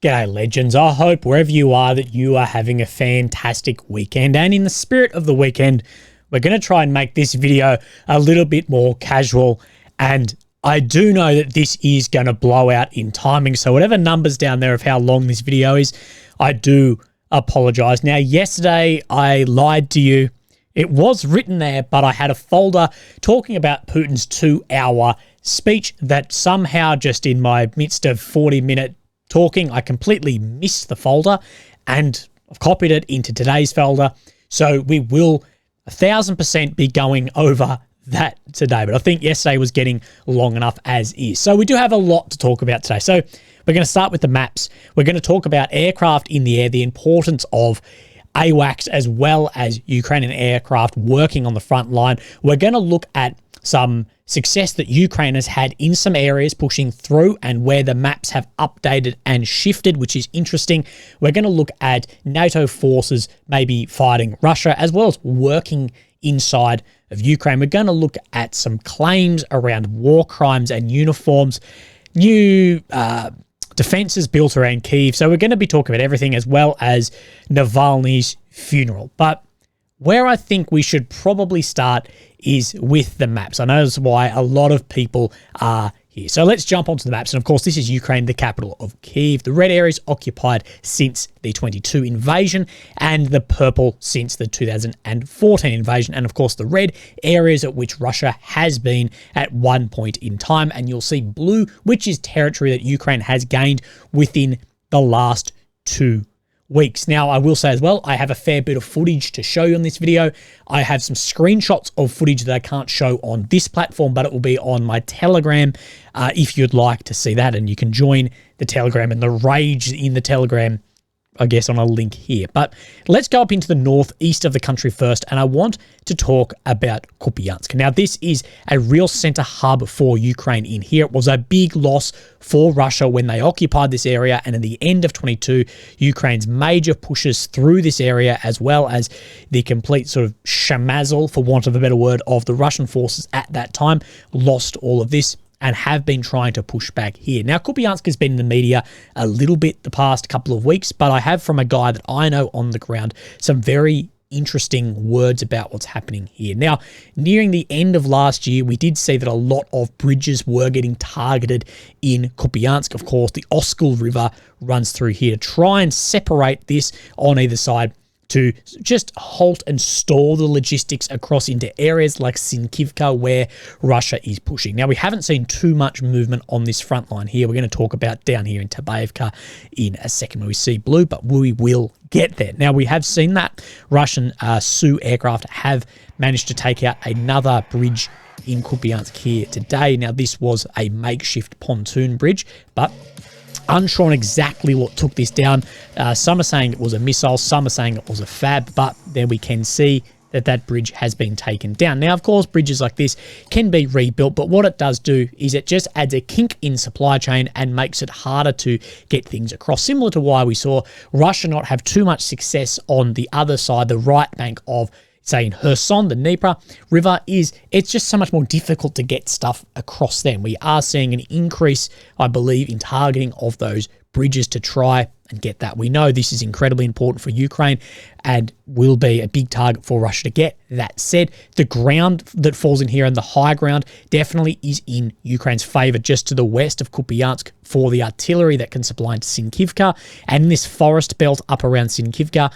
G'day legends, I hope wherever you are that you are having a fantastic weekend, and in the spirit of the weekend we're going to try and make this video a little bit more casual, and I do know that this is going to blow out in timing, so whatever numbers down there of how long this video is, I do apologise. Now yesterday I lied to you. It was written there, but I had a folder talking about Putin's 2-hour speech that somehow just in my midst of 40-minute talking, I completely missed the folder and I've copied it into today's folder. So we will 1000% be going over that today. But I think yesterday was getting long enough as is. So we do have a lot to talk about today. So we're going to start with the maps. We're going to talk about aircraft in the air, the importance of AWACS as well as Ukrainian aircraft working on the front line. We're going to look at some success that Ukraine has had in some areas pushing through and where the maps have updated and shifted, which is interesting. We're going to look at NATO forces maybe fighting Russia as well as working inside of Ukraine. We're going to look at some claims around war crimes and uniforms, new defenses built around Kyiv. So we're going to be talking about everything as well as Navalny's funeral. But where I think we should probably start is with the maps. I know that's why a lot of people are here. So let's jump onto the maps. And of course, this is Ukraine, the capital of Kyiv. The red area is occupied since the 22 invasion and the purple since the 2014 invasion. And of course, the red areas at which Russia has been at one point in time. And you'll see blue, which is territory that Ukraine has gained within the last 2 weeks. Now, I will say as well, I have a fair bit of footage to show you on this video. I have some screenshots of footage that I can't show on this platform, but it will be on my Telegram if you'd like to see that. And you can join the Telegram and the rage in the Telegram, I guess, on a link here. But let's go up into the northeast of the country first, and I want to talk about Kupiansk. Now, this is a real center hub for Ukraine in here. It was a big loss for Russia when they occupied this area, and at the end of 22, Ukraine's major pushes through this area, as well as the complete sort of shamazzle, for want of a better word, of the Russian forces at that time, lost all of this and have been trying to push back here. Now, Kupiansk has been in the media a little bit the past couple of weeks, but I have from a guy that I know on the ground some very interesting words about what's happening here. Now, nearing the end of last year, we did see that a lot of bridges were getting targeted in Kupiansk. Of course, the Oskil River runs through here to try and separate this on either side to just halt and stall the logistics across into areas like Sinkivka where Russia is pushing. Now, we haven't seen too much movement on this front line here. We're going to talk about down here in Tabayevka in a second when we see blue, but we will get there. Now, we have seen that Russian Su aircraft have managed to take out another bridge in Kupiansk here today. Now, this was a makeshift pontoon bridge, but unsure on exactly what took this down. Some are saying it was a missile, some are saying it was a fab, but there we can see that that bridge has been taken down. Now, of course, bridges like this can be rebuilt, but what it does do is it just adds a kink in supply chain and makes it harder to get things across, similar to why we saw Russia not have too much success on the other side, the right bank of, say, in Kherson, the Dnieper River, it's just so much more difficult to get stuff across them. We are seeing an increase, I believe, in targeting of those bridges to try and get that. We know this is incredibly important for Ukraine and will be a big target for Russia to get. That said, the ground that falls in here and the high ground definitely is in Ukraine's favor, just to the west of Kupiansk for the artillery that can supply into Sinkivka, and in this forest belt up around Sinkivka.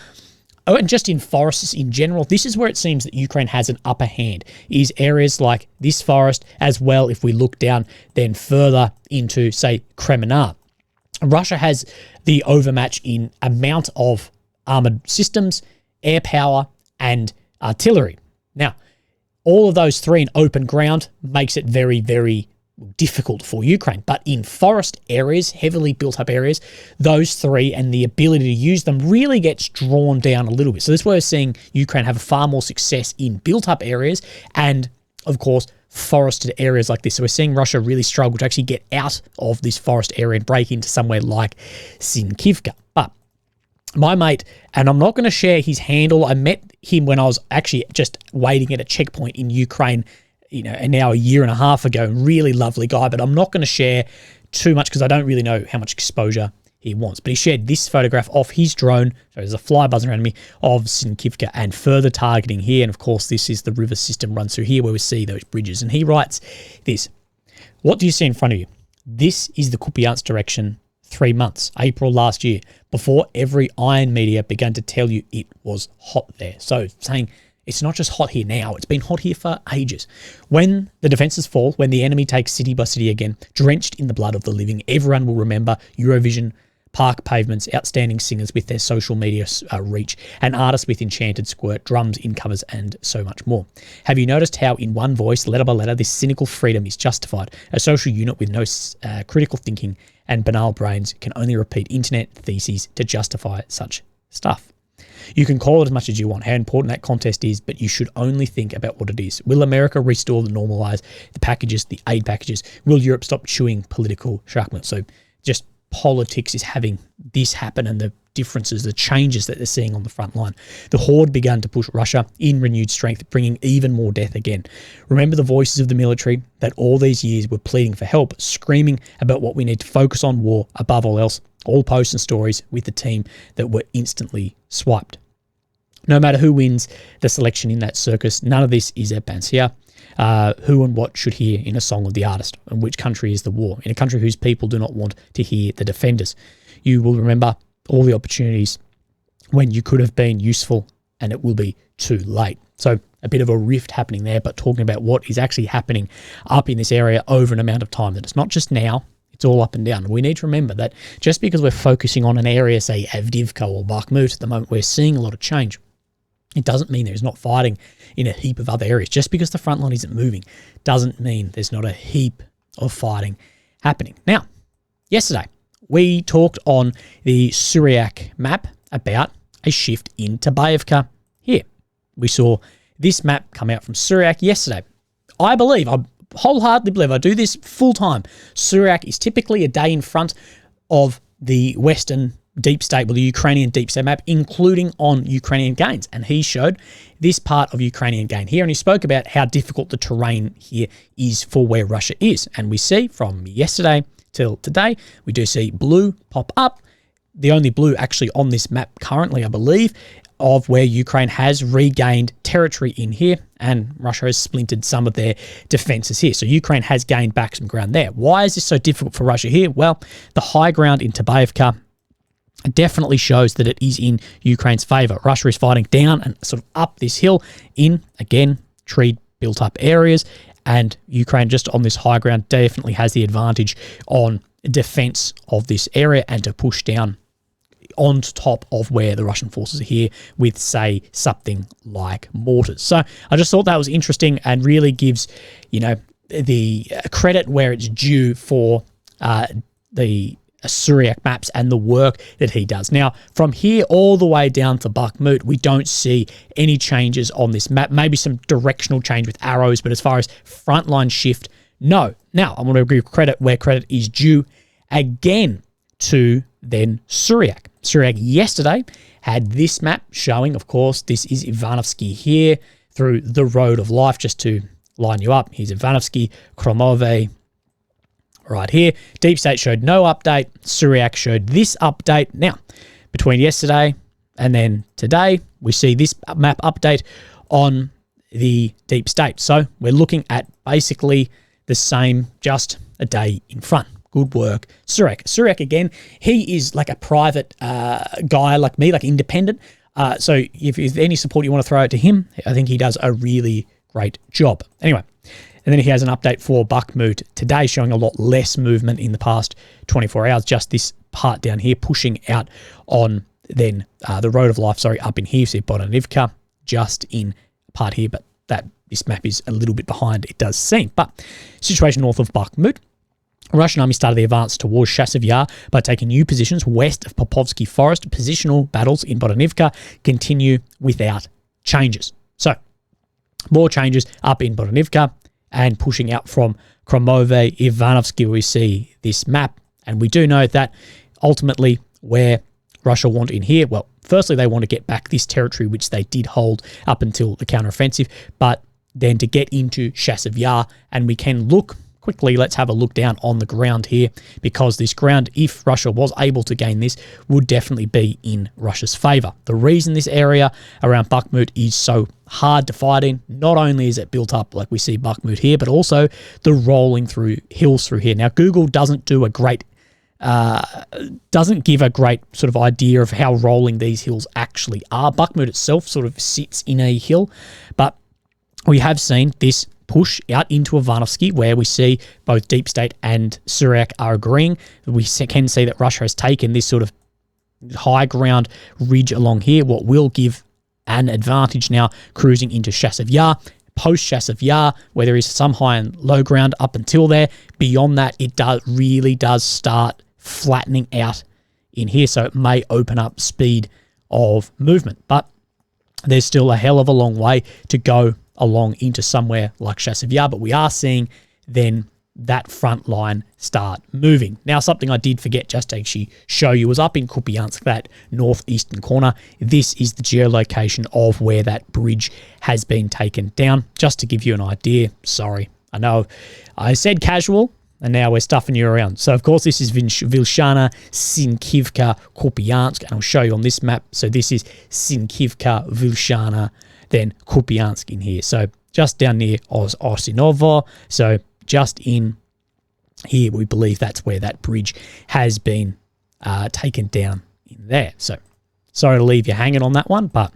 Oh, and just in forests in general, this is where it seems that Ukraine has an upper hand, is areas like this forest, as well if we look down then further into, say, Kremenar. Russia has the overmatch in amount of armoured systems, air power, and artillery. Now, all of those three in open ground makes it very, very difficult for Ukraine, but in forest areas, heavily built up areas, those three and the ability to use them really gets drawn down a little bit. So this is where we're seeing Ukraine have far more success in built up areas and, of course, forested areas like this. So we're seeing Russia really struggle to actually get out of this forest area and break into somewhere like Sinkivka. But my mate, and I'm not going to share his handle, I met him when I was actually just waiting at a checkpoint in Ukraine, and now a year and a half ago. Really lovely guy, but I'm not going to share too much because I don't really know how much exposure he wants. But he shared this photograph of his drone, so there's a fly buzzing around me, of Thankyou and further targeting here. And of course, this is the river system runs through here where we see those bridges. And he writes this: what do you see in front of you? This is the Kupiansk direction 3 months, April last year, before every iron media began to tell you it was hot there. So saying it's not just hot here now, it's been hot here for ages. When the defences fall, when the enemy takes city by city again, drenched in the blood of the living, everyone will remember Eurovision, park pavements, outstanding singers with their social media reach, and artists with enchanted squirt, drums in covers, and so much more. Have you noticed how in one voice, letter by letter, this cynical freedom is justified? A social unit with no critical thinking and banal brains can only repeat internet theses to justify such stuff. You can call it as much as you want, how important that contest is, but you should only think about what it is. Will America restore the normalize the packages, the aid packages? Will Europe stop chewing political sharkness? So just politics is having this happen, and the differences, the changes that they're seeing on the front line. The horde began to push Russia in renewed strength, bringing even more death again. Remember the voices of the military that all these years were pleading for help, screaming about what we need to focus on war above all else. All posts and stories with the team that were instantly swiped. No matter who wins the selection in that circus, none of this is a panacea. Who and what should hear in a song of the artist, and which country is the war, in a country whose people do not want to hear the defenders. You will remember all the opportunities when you could have been useful, and it will be too late. So a bit of a rift happening there, but talking about what is actually happening up in this area over an amount of time, that it's not just now, it's all up and down. We need to remember that just because we're focusing on an area, say Avdiivka or Bakhmut at the moment, we're seeing a lot of change. It doesn't mean there's not fighting in a heap of other areas. Just because the front line isn't moving doesn't mean there's not a heap of fighting happening. Now, yesterday, we talked on the Syriac map about a shift in Tabayevka here. We saw this map come out from Syriac yesterday. I wholeheartedly believe, I do this full time, Syriac is typically a day in front of the Western deep state, well, the Ukrainian deep state map, including on Ukrainian gains. And he showed this part of Ukrainian gain here, and he spoke about how difficult the terrain here is for where Russia is. And we see from yesterday till today, we do see blue pop up. The only blue actually on this map currently, I believe, of where Ukraine has regained territory in here, and Russia has splintered some of their defenses here. So Ukraine has gained back some ground there. Why is this so difficult for Russia here? Well, the high ground in Tabayevka definitely shows that it is in Ukraine's favour. Russia is fighting down and sort of up this hill in, again, tree built up areas, and Ukraine just on this high ground definitely has the advantage on defence of this area and to push down on top of where the Russian forces are here with, say, something like mortars. So I just thought that was interesting and really gives, the credit where it's due for the Syriac maps and the work that he does. Now, from here all the way down to Bakhmut, we don't see any changes on this map. Maybe some directional change with arrows, but as far as frontline shift, no. Now, I want to give credit where credit is due again to then Syriac. Syriac yesterday had this map showing, of course, this is Ivanovsky here through the Road of Life, just to line you up. Here's Ivanovsky, Kromove, right here. Deep State showed no update. Syriac showed this update. Now, between yesterday and then today, we see this map update on the Deep State. So we're looking at basically the same, just a day in front. Good work, Syriac. Syriac, again, he is like a private guy like me, like independent. So if there's any support you want to throw out to him, I think he does a really great job. Anyway, and then he has an update for Bakhmut today showing a lot less movement in the past 24 hours. Just this part down here pushing out on then the Road of Life, up in here. So Bodanivka just in part here, but this map is a little bit behind, it does seem. But situation north of Bakhmut, Russian army started the advance towards Chasiv Yar by taking new positions west of Popovsky Forest. Positional battles in Bodanivka continue without changes. So, more changes up in Bodanivka and pushing out from Kromove, Ivanovsky, we see this map. And we do know that ultimately where Russia want in here, well, firstly, they want to get back this territory, which they did hold up until the counteroffensive, but then to get into Chasiv Yar, and we can look quickly, let's have a look down on the ground here, because this ground, if Russia was able to gain this, would definitely be in Russia's favor. The reason this area around Bakhmut is so hard to fight in, not only is it built up like we see Bakhmut here, but also the rolling through hills through here. Now, Google doesn't do a great doesn't give a great sort of idea of how rolling these hills actually are. Bakhmut itself sort of sits in a hill, but we have seen this push out into Ivanovsky, where we see both Deep State and Syriac are agreeing. We can see that Russia has taken this sort of high ground ridge along here, what will give an advantage now cruising into Chasiv Yar. Post Chasiv Yar, where there is some high and low ground up until there, beyond that, it really does start flattening out in here, so it may open up speed of movement. But there's still a hell of a long way to go along into somewhere like Chasiv Yar, but we are seeing then that front line start moving. Now, something I did forget just to actually show you was up in Kupiansk, that northeastern corner. This is the geolocation of where that bridge has been taken down, just to give you an idea. Sorry, I know I said casual, and now we're stuffing you around. So, of course, this is Vilshana, Sinkivka, Kupiansk, and I'll show you on this map. So this is Sinkivka, Vilshana, then Kupiansk in here. So just down near Orsinovo. So just in here, we believe that's where that bridge has been taken down in there. So sorry to leave you hanging on that one, but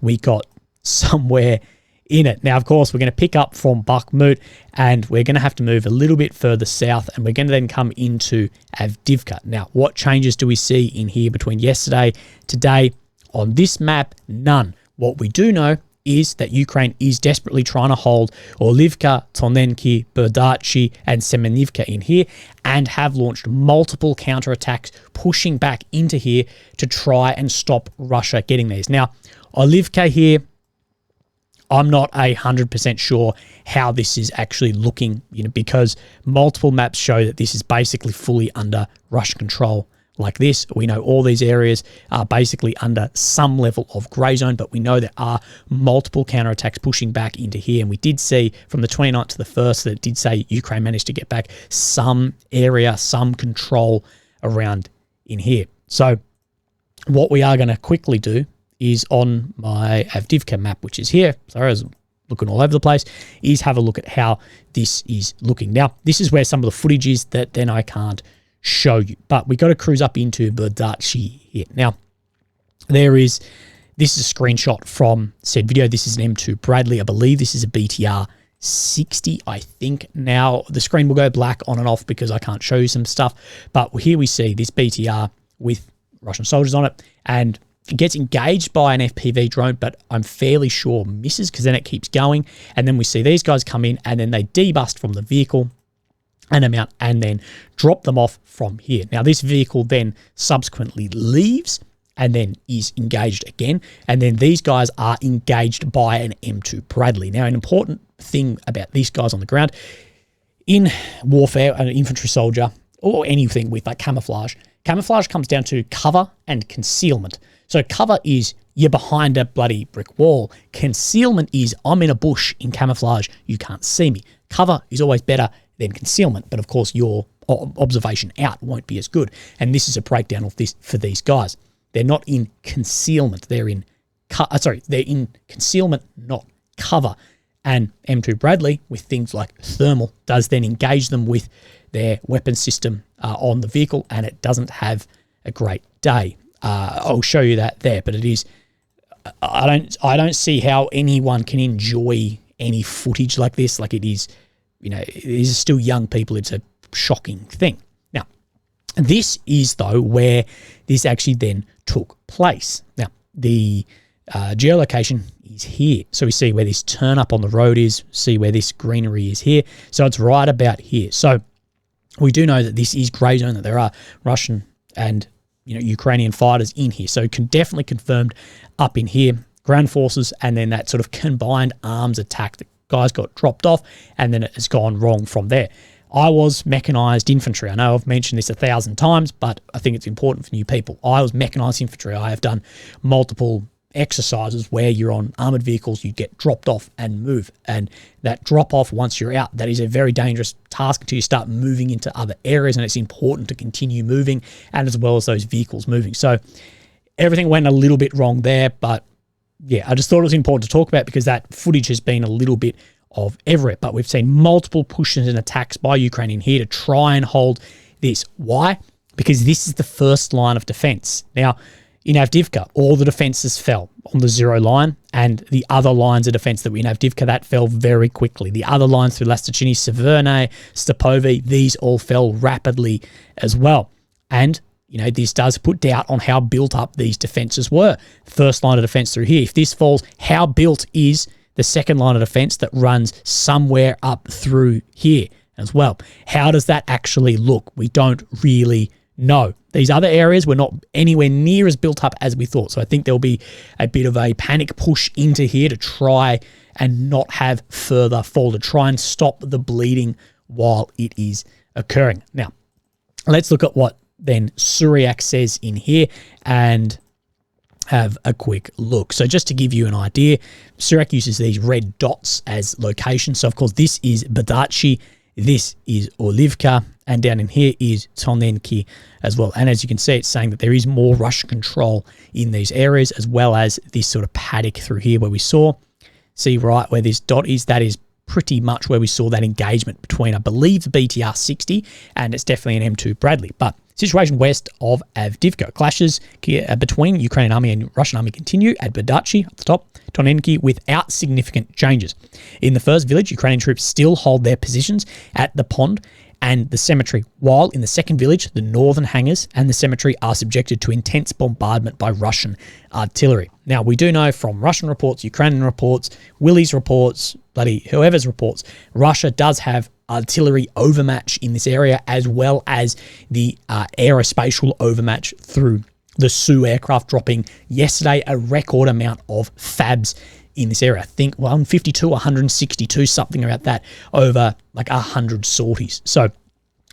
we got somewhere in it. Now, of course, we're going to pick up from Bakhmut, and we're going to have to move a little bit further south, and we're going to then come into Avdiivka. Now, what changes do we see in here between yesterday, today? On this map, none. What we do know is that Ukraine is desperately trying to hold Olivka, Tonenki, Berdachi, and Semenivka in here, and have launched multiple counterattacks pushing back into here to try and stop Russia getting these. Now, Olivka here, I'm not 100% sure how this is actually looking, because multiple maps show that this is basically fully under Russian control. Like this, we know all these areas are basically under some level of grey zone, but we know there are multiple counterattacks pushing back into here. And we did see from the 29th to the 1st that it did say Ukraine managed to get back some area, some control around in here. So what we are going to quickly do is on my Avdiivka map, which is here. Sorry, I was looking all over the place, is have a look at how this is looking. Now, this is where some of the footage is that then I can't show you, but we got to cruise up into Berdachi here. Now, this is a screenshot from said video. This is an M2 Bradley. I believe this is a BTR 60, I think. Now, the screen will go black on and off because I can't show you some stuff, but here we see this BTR with Russian soldiers on it, and it gets engaged by an FPV drone, but I'm fairly sure misses, because then it keeps going, and then we see these guys come in, and then they debust from the vehicle and amount, and then drop them off from here. Now, this vehicle then subsequently leaves and then is engaged again, and then these guys are engaged by an M2 Bradley. Now, an important thing about these guys on the ground, in warfare, an infantry soldier, or anything with like camouflage comes down to cover and concealment. So cover is you're behind a bloody brick wall. Concealment is I'm in a bush in camouflage, you can't see me. Cover is always better than concealment, but of course your observation out won't be as good. And this is a breakdown of this for these guys. They're not in concealment. They're in concealment, not cover. And M2 Bradley, with things like thermal, does then engage them with their weapon system on the vehicle, and it doesn't have a great day. I'll show you that there, but it is. I don't see how anyone can enjoy any footage like this. Like, it is. These are still young people. It's a shocking thing. Now, this is, though, where this actually then took place. Now, the geolocation is here. So we see where this turn up on the road is, see where this greenery is here. So it's right about here. So we do know that this is grey zone, that there are Russian and Ukrainian fighters in here. So definitely confirmed up in here. Ground forces, and then that sort of combined arms attack. The guys got dropped off, and then it has gone wrong from there. I was mechanised infantry. I know I've mentioned this 1,000 times, but I think it's important for new people. I was mechanised infantry. I have done multiple exercises where you're on armoured vehicles, you get dropped off and move. And that drop off, once you're out, that is a very dangerous task until you start moving into other areas, and it's important to continue moving, and as well as those vehicles moving. So everything went a little bit wrong there, but yeah, I just thought it was important to talk about because that footage has been a little bit of everywhere. But we've seen multiple pushes and attacks by Ukraine in here to try and hold this. Why? Because this is the first line of defense. Now, in Avdiivka, all the defenses fell on the 0 line, and the other lines of defense that we in Avdiivka, that fell very quickly. The other lines through Lastachini, Severne, Stepovi, these all fell rapidly as well. And, you know, this does put doubt on how built up these defenses were. First line of defense through here. If this falls, how built is the second line of defense that runs somewhere up through here as well? How does that actually look? We don't really know. These other areas were not anywhere near as built up as we thought. So I think there'll be a bit of a panic push into here to try and not have further fall, to try and stop the bleeding while it is occurring. Now, let's look at what then Suryak says in here and have a quick look. So just to give you an idea, Suryak uses these red dots as locations. So of course, this is Badachi, this is Olivka, and down in here is Tonenki as well. And as you can see, it's saying that there is more Russian control in these areas, as well as this sort of paddock through here where we saw. See right where this dot is, that is pretty much where we saw that engagement between, I believe, the BTR-60, and it's definitely an M2 Bradley. But situation west of Avdiivka. Clashes between Ukrainian army and Russian army continue at Badachi, at the top, Tonenki, without significant changes. In the first village, Ukrainian troops still hold their positions at the pond and the cemetery, while in the second village, the northern hangars and the cemetery are subjected to intense bombardment by Russian artillery. Now, we do know from Russian reports, Ukrainian reports, Willie's reports, bloody whoever's reports, Russia does have artillery overmatch in this area, as well as the aerospatial overmatch through the Su aircraft, dropping yesterday a record amount of FABs in this area. I think 152, 162, something about that, over like 100 sorties. So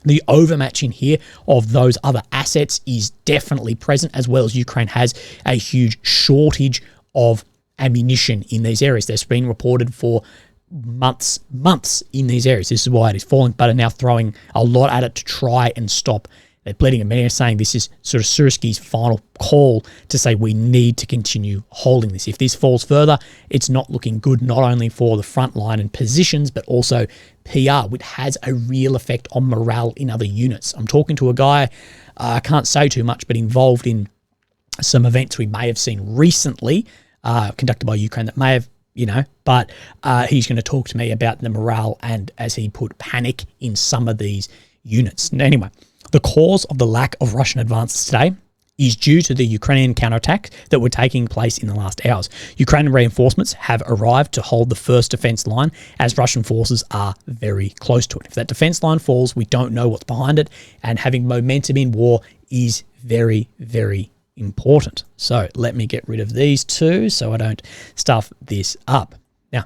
the overmatch in here of those other assets is definitely present, as well as Ukraine has a huge shortage of ammunition in these areas. There's been reported for months in these areas. This is why it is falling, but are now throwing a lot at it to try and stop that bleeding. And many are saying this is sort of Sursky's final call to say we need to continue holding this. If this falls further, it's not looking good, not only for the front line and positions, but also PR, which has a real effect on morale in other units. I'm talking to a guy, I can't say too much, but involved in some events we may have seen recently, conducted by Ukraine, that may have, but he's going to talk to me about the morale and, as he put, panic in some of these units. And anyway, the cause of the lack of Russian advances today is due to the Ukrainian counterattacks that were taking place in the last hours. Ukrainian reinforcements have arrived to hold the first defense line, as Russian forces are very close to it. If that defense line falls, we don't know what's behind it, and having momentum in war is very, very important. So let me get rid of these two so I don't stuff this up. Now,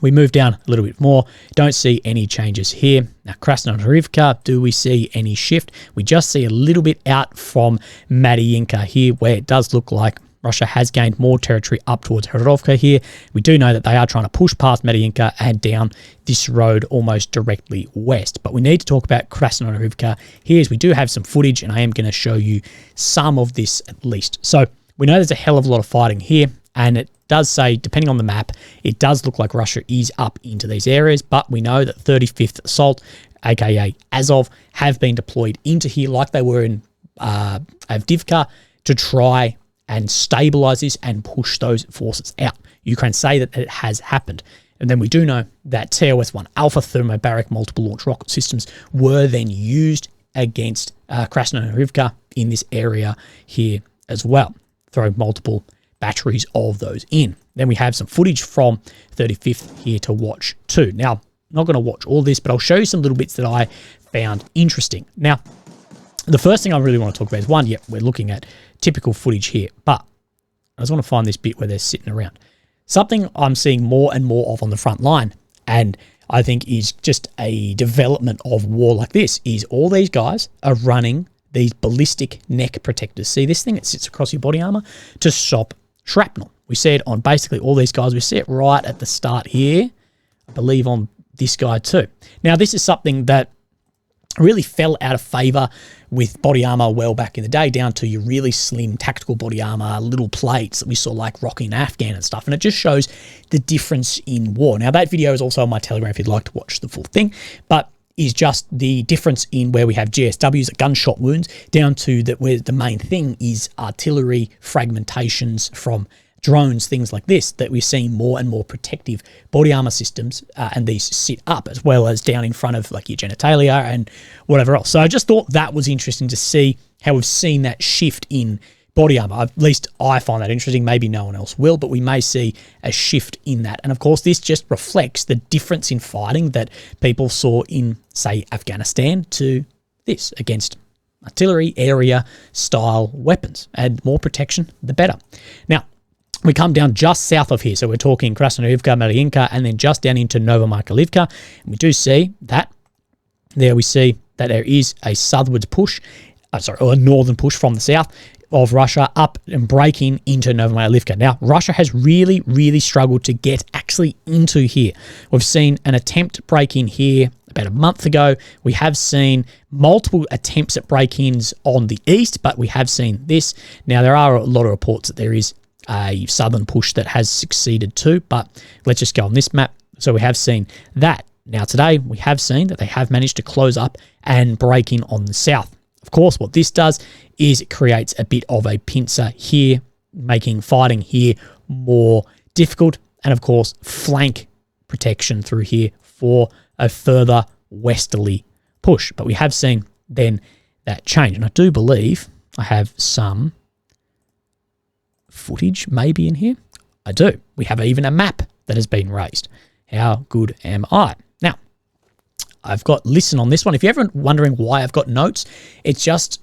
we move down a little bit more. Don't see any changes here. Now, Krasnodarivka, do we see any shift? We just see a little bit out from Mariinka here, where it does look like Russia has gained more territory up towards Herodovka here. We do know that they are trying to push past Mariinka and down this road almost directly west. But we need to talk about Krasnodarivka here, as we do have some footage, and I am going to show you some of this at least. So we know there's a hell of a lot of fighting here, and it does say, depending on the map, it does look like Russia is up into these areas, but we know that 35th Assault, aka Azov, have been deployed into here like they were in Avdiivka to try and stabilize this and push those forces out. Ukraine say that it has happened. And then we do know that TOS-1 Alpha thermobaric multiple launch rocket systems were then used against Krasnodarivka in this area here as well, throwing multiple batteries of those in. Then we have some footage from 35th here to watch too. Now, I'm not going to watch all this, but I'll show you some little bits that I found interesting. Now, the first thing I really want to talk about is one, we're looking at typical footage here, but I just want to find this bit where they're sitting around. Something I'm seeing more and more of on the front line, and I think is just a development of war like this, is all these guys are running these ballistic neck protectors. See this thing? It sits across your body armor to stop shrapnel. We see it on basically all these guys. We see it right at the start here. I believe on this guy too. Now, this is something that really fell out of favor with body armor well back in the day, down to your really slim tactical body armor, little plates that we saw like rocking Afghan and stuff. And it just shows the difference in war. Now, that video is also on my Telegram if you'd like to watch the full thing, but is just the difference in where we have GSWs at gunshot wounds down to that where the main thing is artillery fragmentations from drones, things like this, that we're seeing more and more protective body armor systems, and these sit up as well as down in front of like your genitalia and whatever else. So I just thought that was interesting to see how we've seen that shift in body armor. At least I find that interesting. Maybe no one else will, but we may see a shift in that. And of course, this just reflects the difference in fighting that people saw in, say, Afghanistan to this against artillery area style weapons. And more protection, the better. Now, we come down just south of here. So we're talking Krasnoivka, Mariinka, and then just down into Novomarkalivka. And we do see that there we see that there is a southwards push, or a northern push from the south of Russia up and breaking into Novomarkalivka. Now, Russia has really, really struggled to get actually into here. We've seen an attempt to break in here about a month ago. We have seen multiple attempts at break-ins on the east, but we have seen this. Now, there are a lot of reports that there is a southern push that has succeeded too, but let's just go on this map. So we have seen that. Now today we have seen that they have managed to close up and break in on the south. Of course, what this does is it creates a bit of a pincer here, making fighting here more difficult, and of course flank protection through here for a further westerly push. But we have seen then that change, and I do believe I have some footage maybe in here. I do. We have even a map that has been raised. How good am I? Now, I've got listen on this one. If you're ever wondering why I've got notes, it's just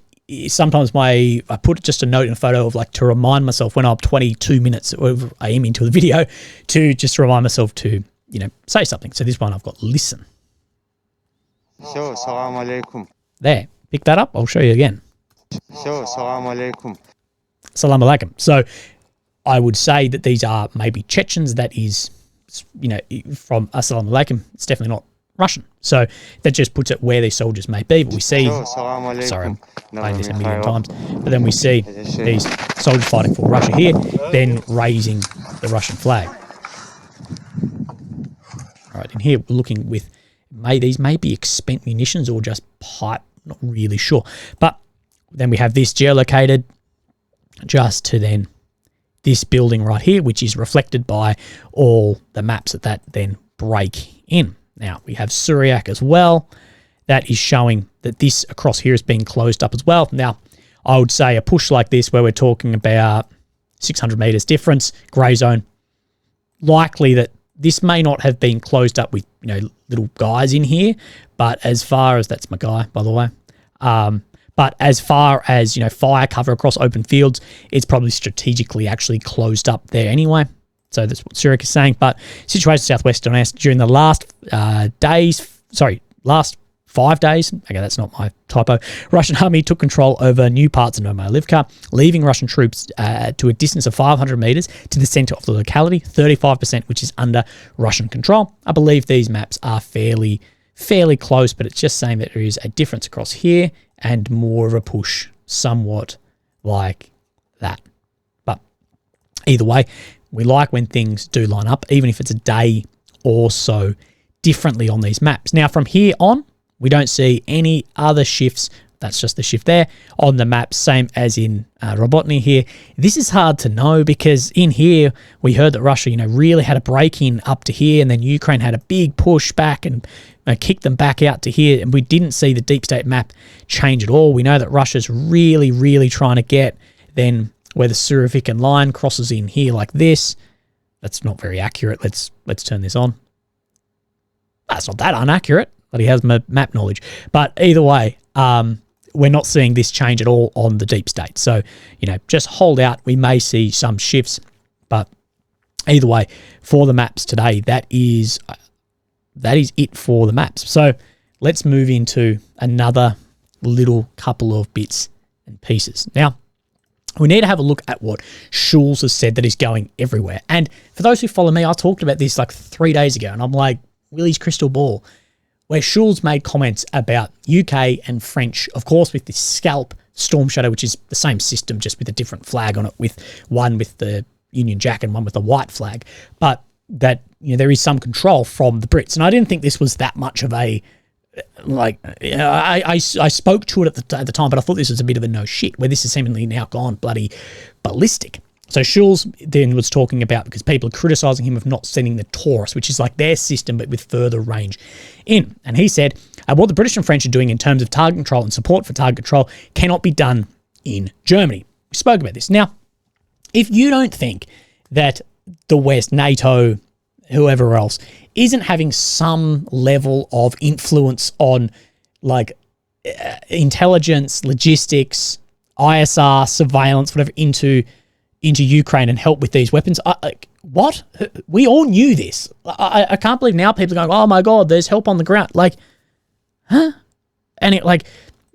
sometimes I put just a note in a photo of like to remind myself when I'm 22 minutes I am into the video to just remind myself to, you know, say something. So this one I've got listen. So, salam alaikum. There. Pick that up. I'll show you again. So, salam alaikum. Salam alaikum. So I would say that these are maybe Chechens. That is, you know, from Assalamu alaikum. It's definitely not Russian. So that just puts it where these soldiers may be. But we see, sorry, I'm playing this a million times, but then we see these soldiers fighting for Russia here, then raising the Russian flag. All right, in here we're looking with, these may be expent munitions or just pipe, not really sure. But then we have this geolocated just to then this building right here, which is reflected by all the maps that then break in. Now, we have Syriac as well. That is showing that this across here is being closed up as well. Now, I would say a push like this where we're talking about 600 meters difference, grey zone, likely that this may not have been closed up with, you know, little guys in here, but as far as, that's my guy, by the way, but as far as, you know, fire cover across open fields, it's probably strategically actually closed up there anyway. So that's what Syriac is saying. But situation southwest Donetsk during the last last 5 days, okay, that's not my typo, Russian army took control over new parts of Novomarkalivka, leaving Russian troops to a distance of 500 meters to the center of the locality, 35%, which is under Russian control. I believe these maps are fairly close, but it's just saying that there is a difference across here and more of a push, somewhat like that. But either way, we like when things do line up, even if it's a day or so differently on these maps. Now, from here on, we don't see any other shifts. That's just the shift there on the map, same as in Robotny here. This is hard to know because in here, we heard that Russia, you know, really had a break-in up to here, and then Ukraine had a big push back and kicked them back out to here, and we didn't see the deep state map change at all. We know that Russia's really, really trying to get then where the Surovikin line crosses in here like this. That's not very accurate. Let's turn this on. That's not that inaccurate, but he has map knowledge. But either way, we're not seeing this change at all on the deep state. So, you know, just hold out. We may see some shifts, but either way, for the maps today, that is it for the maps. So let's move into another little couple of bits and pieces. Now, We need to have a look at what Schulz has said that is going everywhere. And for those who follow me, I talked about this like 3 days ago, and I'm like, Willie's crystal ball, where Schulz made comments about UK and French, of course, with the Scalp Storm Shadow, which is the same system, just with a different flag on it, with one with the Union Jack and one with the white flag. But that, you know, there is some control from the Brits. And I didn't think this was that much of a, like, I spoke to it at the time, but I thought this was a bit of a no shit, where this has seemingly now gone bloody ballistic. So Schulz then was talking about, because people are criticising him of not sending the Taurus, which is like their system but with further range in. And he said, what the British and French are doing in terms of target control and support for target control cannot be done in Germany. We spoke about this. Now, if you don't think that the West, NATO, whoever else, isn't having some level of influence on like intelligence, logistics, ISR, surveillance, whatever, into Ukraine and help with these weapons. What? We all knew this. I can't believe now people are going, oh my God, there's help on the ground. Like, huh? And it, like,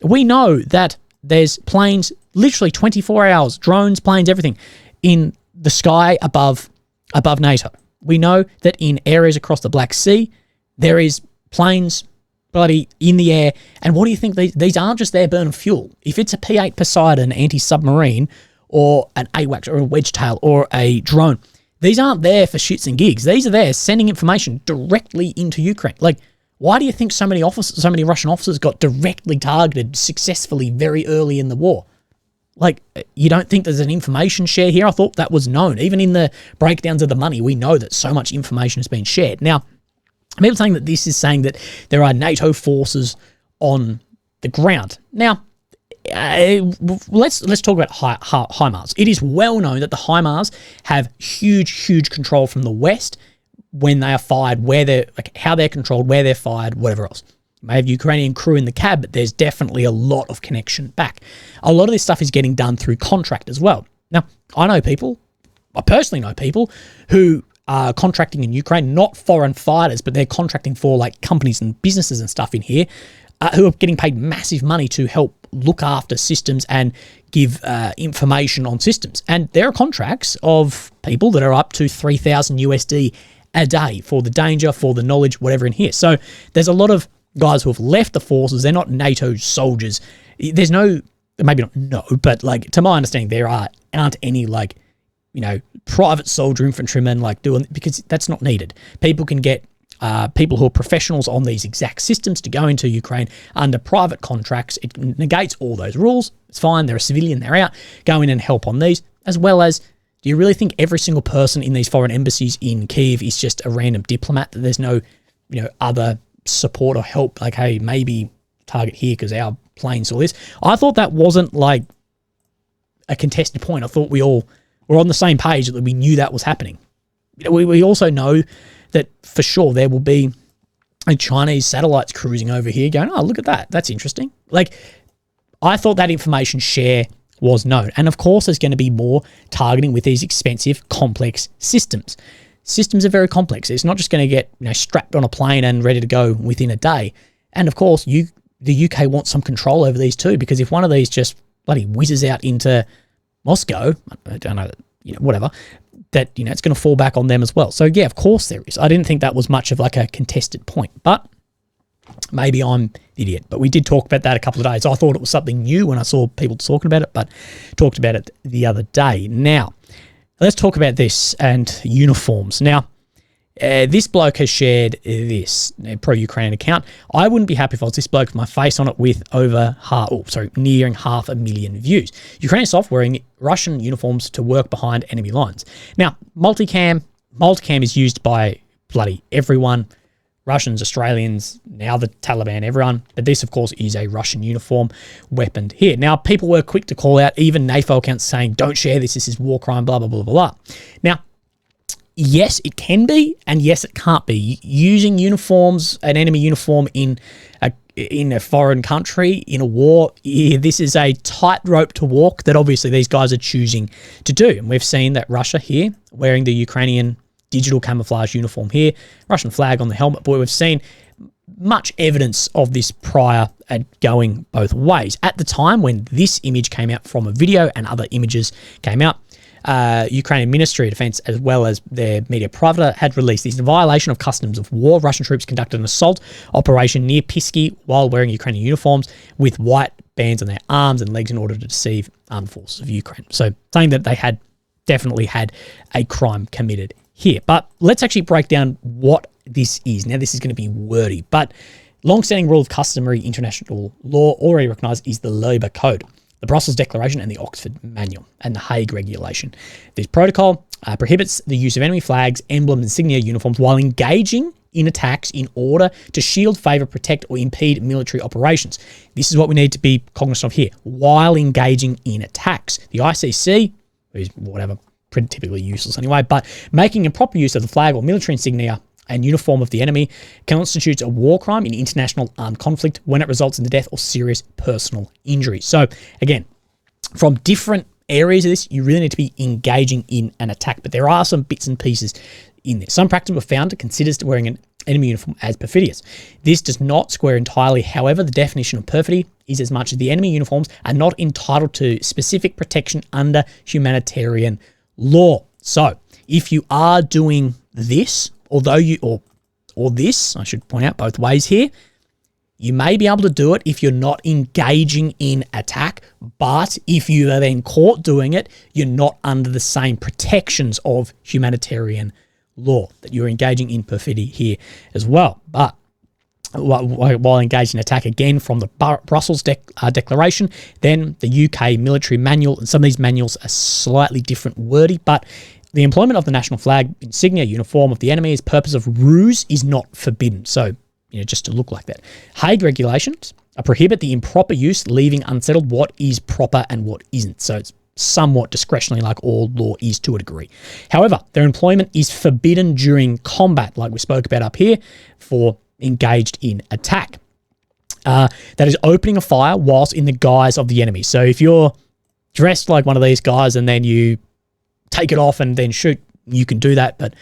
we know that there's planes literally 24 hours, drones, planes, everything in the sky above NATO. We know that in areas across the Black Sea, there is planes bloody in the air. And what do you think? These aren't just there burning fuel. If it's a P-8 Poseidon anti-submarine or an AWACS or a Wedgetail or a drone, these aren't there for shits and gigs. These are there sending information directly into Ukraine. Like, why do you think so many Russian officers got directly targeted successfully very early in the war? Like, you don't think there's an information share here? I thought that was known. Even in the breakdowns of the money, we know that so much information has been shared. Now, people saying that this is saying that there are NATO forces on the ground. Now, let's talk about HIMARS. It is well known that the HIMARS have huge control from the West when they are fired, where they're, like, how they're controlled, where they're fired, whatever else. You may have Ukrainian crew in the cab, but there's definitely a lot of connection back. A lot of this stuff is getting done through contract as well. Now, I personally know people who are contracting in Ukraine, not foreign fighters, but they're contracting for like companies and businesses and stuff in here, who are getting paid massive money to help look after systems and give information on systems. And there are contracts of people that are up to 3,000 USD a day for the danger, for the knowledge, whatever in here. So there's a lot of guys who have left the forces. They're not NATO soldiers. There's no, maybe not no, but like, to my understanding, there aren't any like, you know, private soldier infantrymen like doing, because that's not needed. People can get people who are professionals on these exact systems to go into Ukraine under private contracts. It negates all those rules. It's fine. They're a civilian. They're out. Go in and help on these, as well as, do you really think every single person in these foreign embassies in Kyiv is just a random diplomat, that there's no, you know, other support or help, like, hey, maybe target here because our plane saw this? I thought that wasn't like a contested point. I thought we all were on the same page, that we knew that was happening. You know, we also know that for sure there will be Chinese satellites cruising over here going, oh, look at that. That's interesting. Like, I thought that information share was known. And of course, there's going to be more targeting with these expensive, complex systems. Systems are very complex. It's not just going to get, you know, strapped on a plane and ready to go within a day. And of course, the UK wants some control over these too, because if one of these just bloody whizzes out into Moscow, I don't know, you know, whatever, that, you know, it's going to fall back on them as well. So yeah, of course there is. I didn't think that was much of like a contested point, but maybe I'm the idiot. But we did talk about that a couple of days. I thought it was something new when I saw people talking about it, but talked about it the other day. Now, let's talk about this and uniforms. Now, this bloke has shared this pro-Ukraine account. I wouldn't be happy if I was this bloke with my face on it with nearing 500,000 views. Ukrainian soft wearing Russian uniforms to work behind enemy lines. Now, multicam is used by bloody everyone. Russians, Australians, now the Taliban, everyone. But this, of course, is a Russian uniform weaponed here. Now, people were quick to call out, even NAFO accounts saying, don't share this is war crime, blah, blah, blah, blah, blah. Now, yes, it can be, and yes, it can't be. Using uniforms, an enemy uniform in a foreign country, in a war, this is a tightrope to walk that obviously these guys are choosing to do. And we've seen that Russia here, wearing the Ukrainian digital camouflage uniform here, Russian flag on the helmet. Boy, we've seen much evidence of this prior and going both ways. At the time when this image came out from a video and other images came out, Ukrainian Ministry of Defense, as well as their media provider, had released this in violation of customs of war. Russian troops conducted an assault operation near Pisky while wearing Ukrainian uniforms with white bands on their arms and legs in order to deceive armed forces of Ukraine. So saying that they had definitely had a crime committed here. But let's actually break down what this is. Now, this is going to be wordy, but long-standing rule of customary international law already recognised is the Labour Code, the Brussels Declaration and the Oxford Manual, and the Hague Regulation. This protocol prohibits the use of enemy flags, emblems, insignia, uniforms while engaging in attacks in order to shield, favour, protect or impede military operations. This is what we need to be cognizant of here. While engaging in attacks, the ICC, is whatever, pretty typically useless anyway, but making improper use of the flag or military insignia and uniform of the enemy constitutes a war crime in international armed conflict when it results in the death or serious personal injury. So again, from different areas of this, you really need to be engaging in an attack, but there are some bits and pieces in there. Some practices were found to consider wearing an enemy uniform as perfidious. This does not square entirely. However, the definition of perfidy is as much as the enemy uniforms are not entitled to specific protection under humanitarian law. So if you are doing this, although you, or this, I should point out both ways here, you may be able to do it if you're not engaging in attack, but if you are then caught doing it, you're not under the same protections of humanitarian law, that you're engaging in perfidy here as well. But while engaged in attack, again, from the Brussels Declaration, then the UK military manual, and some of these manuals are slightly different wordy, but the employment of the national flag, insignia, uniform of the enemy's purpose of ruse is not forbidden. So, just to look like that. Hague regulations prohibit the improper use, leaving unsettled what is proper and what isn't. So it's somewhat discretionary, like all law is to a degree. However, their employment is forbidden during combat, like we spoke about up here, for engaged in attack. That is opening a fire whilst in the guise of the enemy. So if you're dressed like one of these guys and then you take it off and then shoot, you can do that. But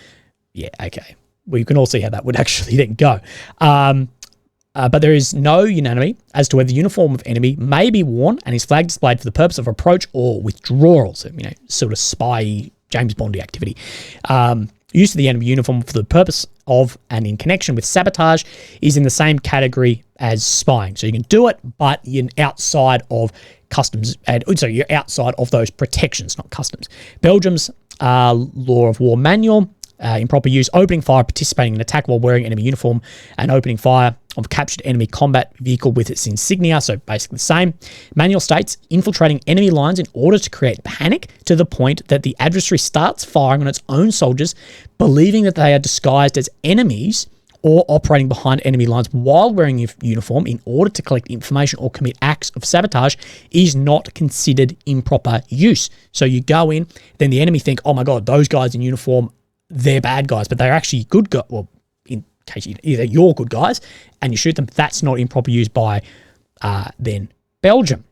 yeah, okay. Well, you can all see how that would actually then go. But there is no unanimity as to whether the uniform of enemy may be worn and his flag displayed for the purpose of approach or withdrawal. So, sort of spy, James Bondy activity. Use of the enemy uniform for the purpose of and in connection with sabotage is in the same category as spying. So you can do it, but you're outside of customs, and so you're outside of those protections, not customs. Belgium's Law of War Manual, improper use, opening fire, participating in attack while wearing enemy uniform, and opening fire of captured enemy combat vehicle with its insignia, so basically the same. Manual states, infiltrating enemy lines in order to create panic to the point that the adversary starts firing on its own soldiers, believing that they are disguised as enemies or operating behind enemy lines while wearing a uniform in order to collect information or commit acts of sabotage is not considered improper use. So you go in, then the enemy think, oh my God, those guys in uniform, they're bad guys, but they're actually good guys. Well, in case either you're good guys and you shoot them, that's not improper use by then Belgium.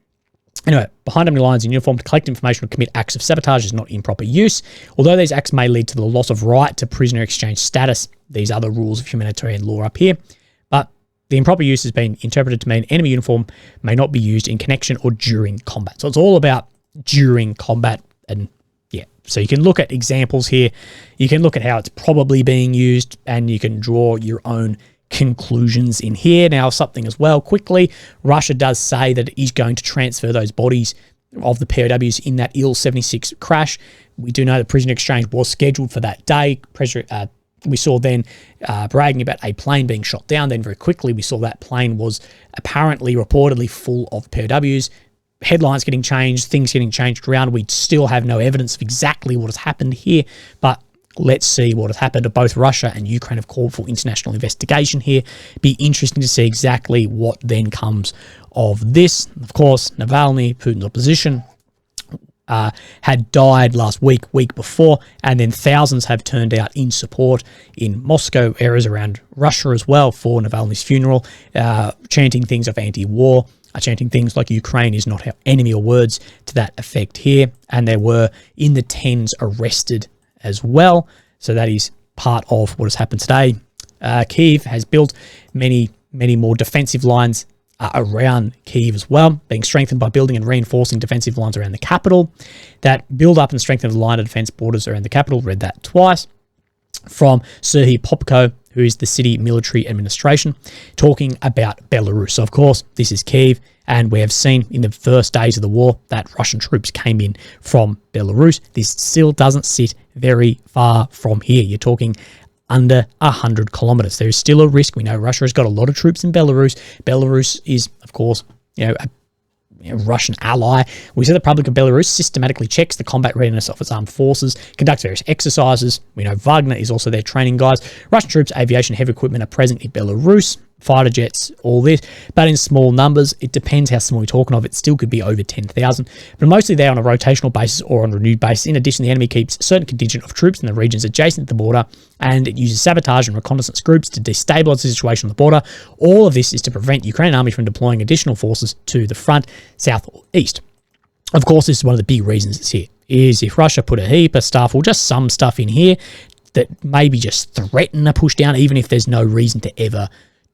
Anyway, behind enemy lines in uniform to collect information or commit acts of sabotage is not improper use. Although these acts may lead to the loss of right to prisoner exchange status, these are the rules of humanitarian law up here. But the improper use has been interpreted to mean enemy uniform may not be used in connection or during combat. So it's all about during combat. And yeah, so you can look at examples here. You can look at how it's probably being used and you can draw your own conclusions in here. Now, something as well, quickly, Russia does say that it is going to transfer those bodies of the POWs in that Il-76 crash. We do know that prisoner exchange was scheduled for that day. We saw then bragging about a plane being shot down. Then very quickly, we saw that plane was apparently, reportedly full of POWs. Headlines getting changed, things getting changed around. We still have no evidence of exactly what has happened here, but let's see what has happened. Both Russia and Ukraine have called for international investigation here. Be interesting to see exactly what then comes of this. Of course, Navalny, Putin's opposition, had died last week before, and then thousands have turned out in support in Moscow, areas around Russia as well, for Navalny's funeral, chanting things of anti-war, chanting things like Ukraine is not our enemy, or words to that effect here. And there were in the tens arrested as well. So that is part of what has happened today. Kyiv has built many many more defensive lines around Kyiv as well, being strengthened by building and reinforcing defensive lines around the capital. That build up and strengthen the line of defense borders around the capital. Read that twice. From Serhiy Popko, who is the city military administration, talking about Belarus. So, of course, this is Kyiv, and we have seen in the first days of the war that Russian troops came in from Belarus. This still doesn't sit very far from here. You're talking under 100 kilometers. There is still a risk. We know Russia has got a lot of troops in Belarus. Belarus is, of course, a Russian ally. We see the Republic of Belarus systematically checks the combat readiness of its armed forces, conducts various exercises. We know Wagner is also their training guys. Russian troops, aviation, heavy equipment are present in Belarus. Fighter jets, all this, but in small numbers. It depends how small we're talking of. It still could be over 10,000, but mostly they're on a rotational basis or on a renewed basis. In addition, the enemy keeps a certain contingent of troops in the regions adjacent to the border, and it uses sabotage and reconnaissance groups to destabilize the situation on the border. All of this is to prevent the Ukrainian army from deploying additional forces to the front, south or east. Of course, this is one of the big reasons it's here, is if Russia put a heap of stuff, or just some stuff in here, that maybe just threaten a push down, even if there's no reason to ever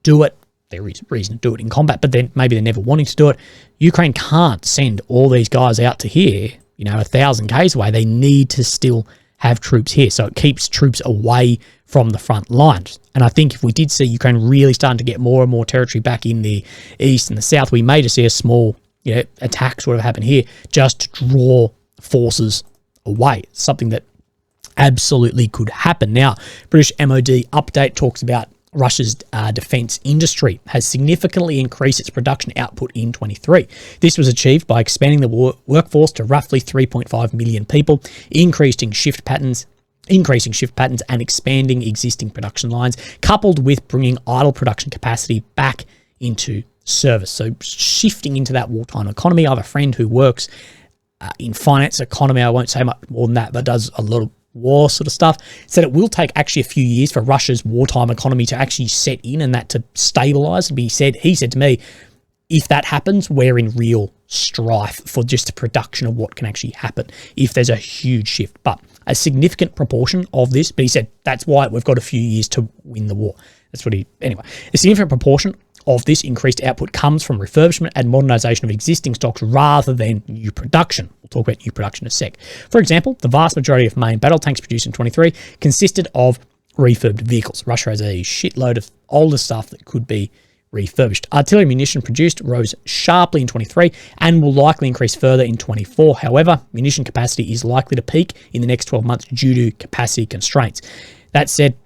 do it. There is reason to do it in combat, but then maybe they're never wanting to do it. Ukraine can't send all these guys out to here, 1,000 k's away. They need to still have troops here, so it keeps troops away from the front lines. And I think if we did see Ukraine really starting to get more and more territory back in the east and the south, we may just see a small attack sort of happen here, just to draw forces away. It's something that absolutely could happen. Now, British MOD update talks about Russia's defense industry has significantly increased its production output in 23. This was achieved by expanding the workforce to roughly 3.5 million people, increasing shift patterns and expanding existing production lines, coupled with bringing idle production capacity back into service. So shifting into that wartime economy. I have a friend who works in finance economy. I won't say much more than that, but does a lot of war sort of stuff. Said it will take actually a few years for Russia's wartime economy to actually set in and that to stabilize. He said to me, if that happens, we're in real strife for just the production of what can actually happen if there's a huge shift. But a significant proportion of this, but he said that's why we've got a few years to win the war. Anyway, a significant proportion of this increased output comes from refurbishment and modernization of existing stocks rather than new production. We'll talk about new production in a sec. For example, the vast majority of main battle tanks produced in 23 consisted of refurbed vehicles. Russia has a shitload of older stuff that could be refurbished. Artillery munition produced rose sharply in 23 and will likely increase further in 24. However, munition capacity is likely to peak in the next 12 months due to capacity constraints. That said,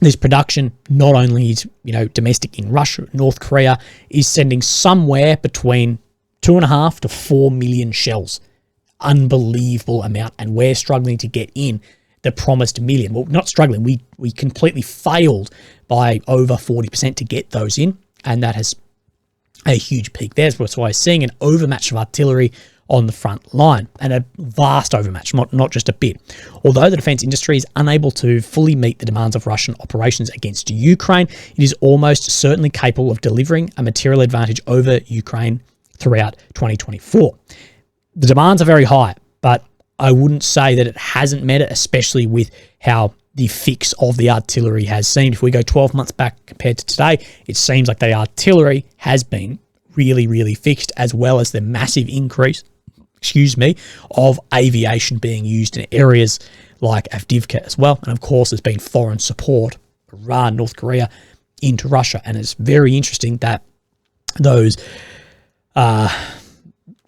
this production not only is, domestic in Russia, North Korea is sending somewhere between 2.5 to 4 million shells. Unbelievable amount. And we're struggling to get in the promised million. Well, not struggling. We completely failed by over 40% to get those in. And that has a huge peak there. That's why we're seeing an overmatch of artillery on the front line, and a vast overmatch, not just a bit. Although the defense industry is unable to fully meet the demands of Russian operations against Ukraine, it is almost certainly capable of delivering a material advantage over Ukraine throughout 2024. The demands are very high, but I wouldn't say that it hasn't met it, especially with how the fix of the artillery has seemed. If we go 12 months back compared to today, it seems like the artillery has been really, really fixed, as well as the massive increase of aviation being used in areas like Avdiivka as well. And of course, there's been foreign support, Iran, North Korea, into Russia. And it's very interesting that those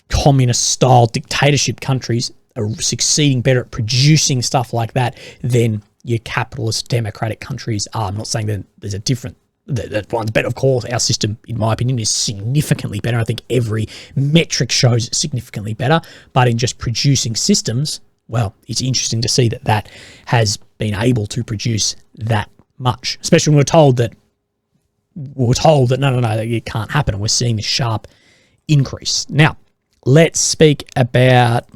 communist-style dictatorship countries are succeeding better at producing stuff like that than your capitalist democratic countries are. I'm not saying that there's a different that one's better. Of course, our system, in my opinion, is significantly better. I think every metric shows it's significantly better. But in just producing systems, well, it's interesting to see that has been able to produce that much. Especially when we're told that no, it can't happen. And we're seeing this sharp increase. Now, let's speak about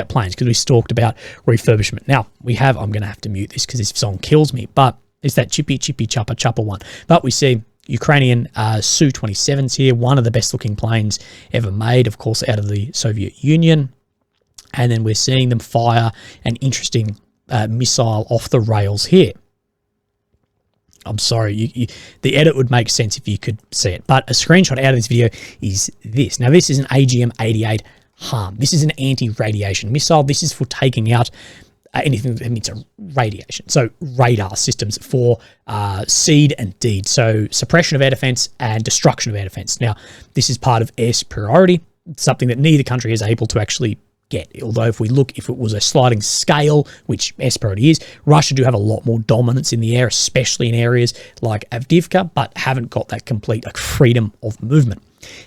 planes, because we talked about refurbishment. Now, I'm going to have to mute this because this song kills me, but it's that chippy chopper chopper one. But we see Ukrainian Su-27s here, one of the best looking planes ever made, of course, out of the Soviet Union. And then we're seeing them fire an interesting missile off the rails here. I'm sorry. The edit would make sense if you could see it. But a screenshot out of this video is this. Now, this is an AGM-88 HARM. This is an anti-radiation missile. This is for taking out anything that emits a radiation. So radar systems for SEAD and DEED. So suppression of air defense and destruction of air defense. Now, this is part of air superiority, something that neither country is able to actually get. Although if it was a sliding scale, which air superiority is, Russia do have a lot more dominance in the air, especially in areas like Avdiivka, but haven't got that complete freedom of movement.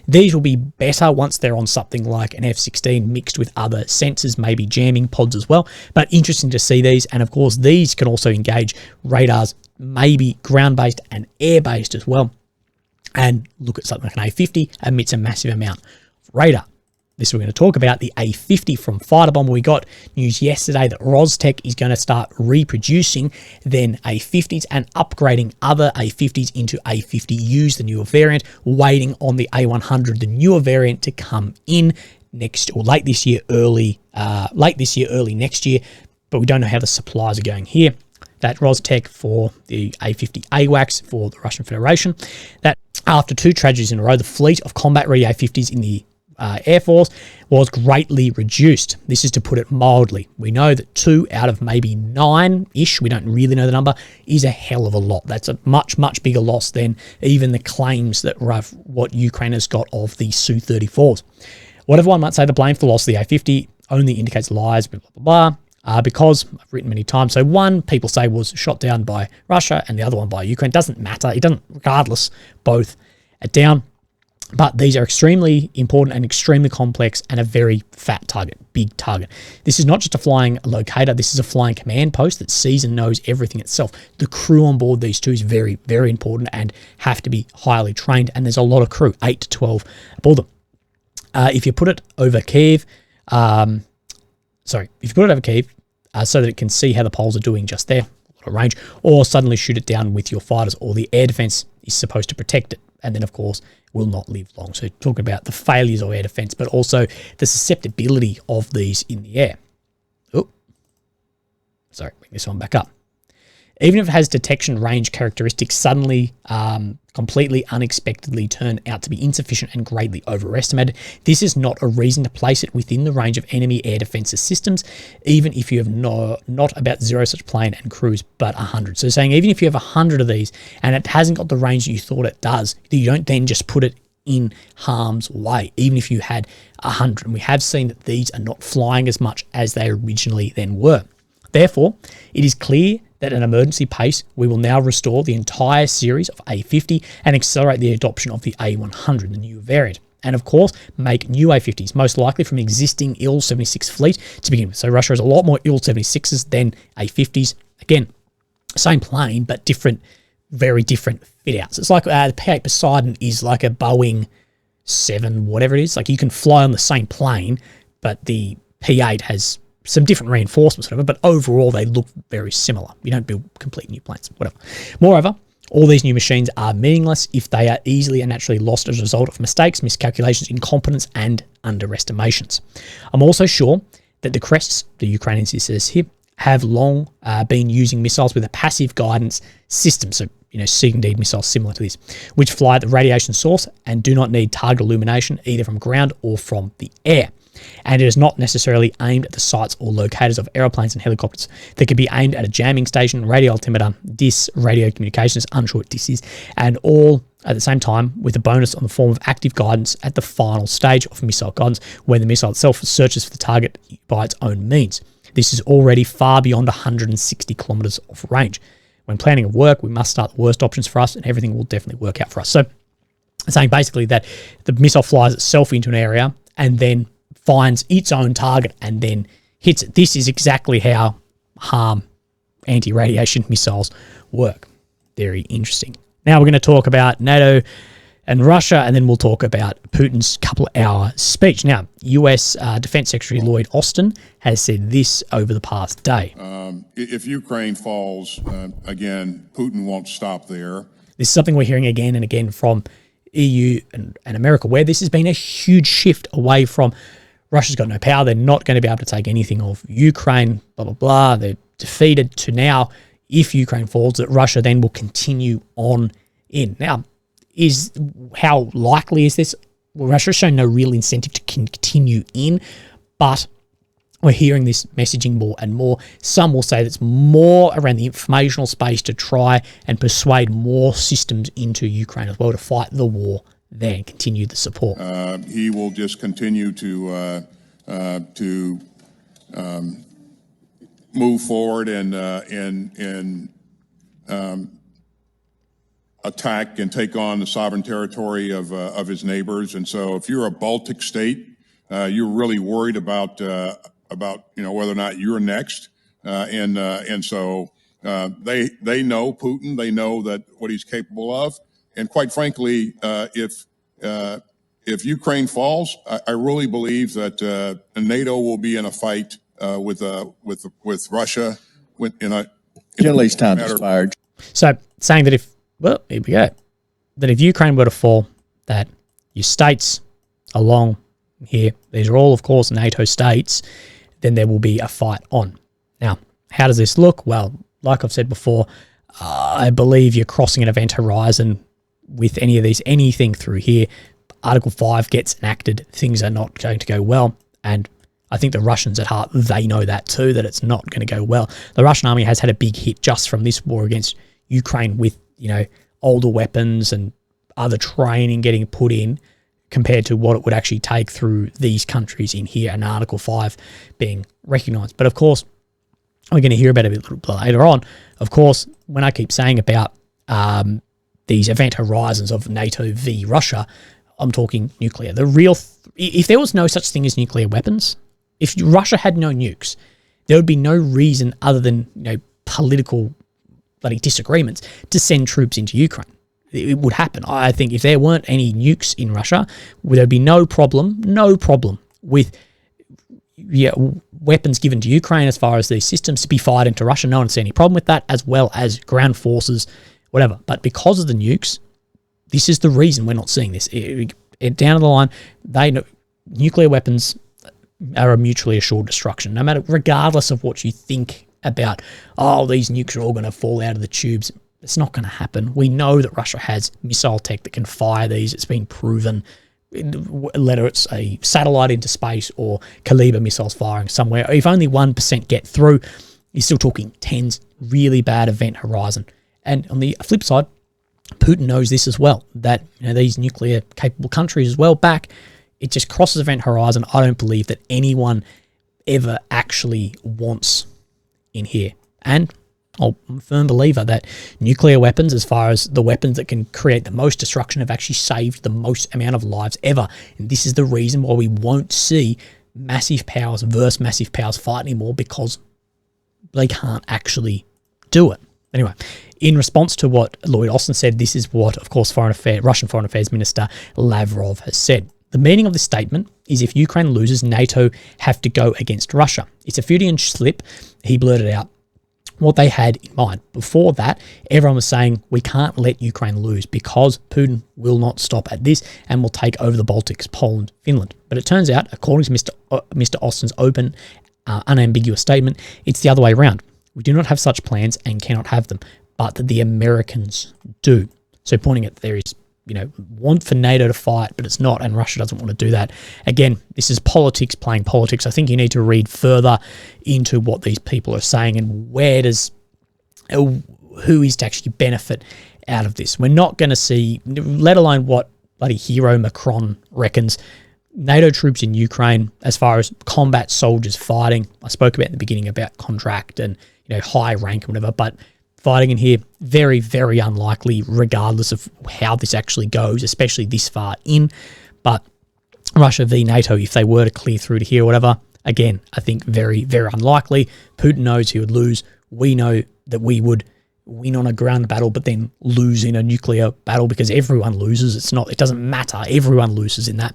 These will be better once they're on something like an F-16 mixed with other sensors, maybe jamming pods as well. But interesting to see these. And of course, these can also engage radars, maybe ground-based and air-based as well. And look at something like an A-50 emits a massive amount of radar. This we're going to talk about, the A-50 from Fighter Bomber. We got news yesterday that Rostec is going to start reproducing then A-50s and upgrading other A-50s into A-50Us, the newer variant, waiting on the A-100, the newer variant, to come in late this year, early next year. But we don't know how the supplies are going here. That Rostec for the A-50 AWACS for the Russian Federation. That after 2 tragedies in a row, the fleet of combat-ready A-50s in the Air Force was greatly reduced. This is to put it mildly. We know that 2 out of maybe 9-ish, we don't really know the number, is a hell of a lot. That's a much, much bigger loss than even the claims that what Ukraine has got of the Su-34s. Whatever one might say, the blame for the loss of the A-50 only indicates lies, blah, blah, blah, because I've written many times. So one, people say, was shot down by Russia, and the other one by Ukraine. Doesn't matter. It doesn't, regardless, both are down. But these are extremely important and extremely complex and a very fat target, big target. This is not just a flying locator. This is a flying command post that sees and knows everything itself. The crew on board these two is very, very important and have to be highly trained. And there's a lot of crew, 8 to 12 aboard them. If you put it over Kiev, so that it can see how the poles are doing just there, a lot of range, or suddenly shoot it down with your fighters, or the air defense is supposed to protect it. And then, of course, will not live long. So talking about the failures of air defense, but also the susceptibility of these in the air. Oh, sorry, bring this one back up. Even if it has detection range characteristics suddenly, completely unexpectedly turn out to be insufficient and greatly overestimated, this is not a reason to place it within the range of enemy air defenses systems, even if you have not about 0 such plane and crews, but 100. So saying even if you have 100 of these and it hasn't got the range that you thought it does, you don't then just put it in harm's way, even if you had 100. And we have seen that these are not flying as much as they originally then were. Therefore, it is clear that at an emergency pace, we will now restore the entire series of A-50 and accelerate the adoption of the A-100, the new variant. And of course, make new A-50s, most likely from existing Il-76 fleet to begin with. So Russia has a lot more Il-76s than A-50s. Again, same plane, but different, very different fit outs. It's like the P-8 Poseidon is like a Boeing 7, whatever it is. Like you can fly on the same plane, but the P-8 has some different reinforcements, whatever, but overall they look very similar. You don't build complete new planes, whatever. Moreover, all these new machines are meaningless if they are easily and naturally lost as a result of mistakes, miscalculations, incompetence, and underestimations. I'm also sure that the Crests, the Ukrainians it says here, have long been using missiles with a passive guidance system. So, SEAD and DEED missiles similar to this, which fly at the radiation source and do not need target illumination either from ground or from the air. And it is not necessarily aimed at the sites or locators of aeroplanes and helicopters. They could be aimed at a jamming station, radio altimeter, DIS, radio communications, unshort DISs, and all at the same time with a bonus on the form of active guidance at the final stage of missile guidance when the missile itself searches for the target by its own means. This is already far beyond 160 kilometers of range. When planning a work, we must start the worst options for us and everything will definitely work out for us. So I'm saying basically that the missile flies itself into an area and then finds its own target and then hits it. This is exactly how HARM anti-radiation missiles work. Very interesting. Now we're going to talk about NATO and Russia, and then we'll talk about Putin's couple-hour speech. Now, US Defense Secretary Lloyd Austin has said this over the past day. If Ukraine falls, again, Putin won't stop there. This is something we're hearing again and again from EU and America, where this has been a huge shift away from Russia's got no power. They're not going to be able to take anything of Ukraine, blah, blah, blah. They're defeated, to now, if Ukraine falls, that Russia then will continue on in. Now, how likely is this? Well, Russia's shown no real incentive to continue in, but we're hearing this messaging more and more. Some will say that it's more around the informational space to try and persuade more systems into Ukraine as well to fight the war there and continue the support. He will just continue to move forward and attack and take on the sovereign territory of his neighbors. And so, if you're a Baltic state, you're really worried about whether or not you're next. And so they know Putin. They know that what he's capable of. And quite frankly, if Ukraine falls, I really believe that NATO will be in a fight with Russia. Generally's time expired. So saying that here we go, that if Ukraine were to fall, that your states along here, these are all, of course, NATO states, then there will be a fight on. Now, how does this look? Well, like I've said before, I believe you're crossing an event horizon with anything through here. Article 5 gets enacted, things are not going to go well, and I think the Russians at heart, they know that too, that it's not going to go well. The Russian army has had a big hit just from this war against Ukraine with, older weapons and other training getting put in compared to what it would actually take through these countries in here and Article 5 being recognised. But of course, we're going to hear about it a little bit later on. Of course, when I keep saying about these event horizons of NATO v Russia, I'm talking nuclear. If there was no such thing as nuclear weapons, if Russia had no nukes, there would be no reason other than political bloody disagreements to send troops into Ukraine. It would happen. I think if there weren't any nukes in Russia, there'd be no problem with weapons given to Ukraine as far as these systems to be fired into Russia. No one would see any problem with that, as well as ground forces, whatever. But because of the nukes, this is the reason we're not seeing this. Down the line, they know nuclear weapons are a mutually assured destruction, regardless of what you think about, these nukes are all going to fall out of the tubes. It's not going to happen. We know that Russia has missile tech that can fire these. It's been proven, whether it's a satellite into space or Kaliber missiles firing somewhere. If only 1% get through, you're still talking tens, really bad event horizon. And on the flip side, Putin knows this as well, that these nuclear capable countries as well it just crosses event horizon. I don't believe that anyone ever actually wants in here. And I'm a firm believer that nuclear weapons, as far as the weapons that can create the most destruction, have actually saved the most amount of lives ever. And this is the reason why we won't see massive powers versus massive powers fight anymore, because they can't actually do it. Anyway, in response to what Lloyd Austin said, this is what, of course, Russian Foreign Affairs Minister Lavrov has said. The meaning of this statement is if Ukraine loses, NATO have to go against Russia. It's a Freudian slip, he blurted out what they had in mind. Before that, everyone was saying we can't let Ukraine lose because Putin will not stop at this and will take over the Baltics, Poland, Finland. But it turns out, according to Mr. Austin's open, unambiguous statement, it's the other way around. We do not have such plans and cannot have them, but that the Americans do. So pointing at there is, want for NATO to fight, but it's not, and Russia doesn't want to do that. Again, this is politics playing politics. I think you need to read further into what these people are saying and who is to actually benefit out of this. We're not going to see, let alone what bloody hero Macron reckons, NATO troops in Ukraine, as far as combat soldiers fighting. I spoke about in the beginning about contract and high rank and whatever, but fighting in here, very, very unlikely, regardless of how this actually goes, especially this far in. But Russia v NATO, if they were to clear through to here or whatever, again, I think very, very unlikely. Putin knows he would lose. We know that we would win on a ground battle, but then lose in a nuclear battle, because everyone loses. It doesn't matter. Everyone loses in that.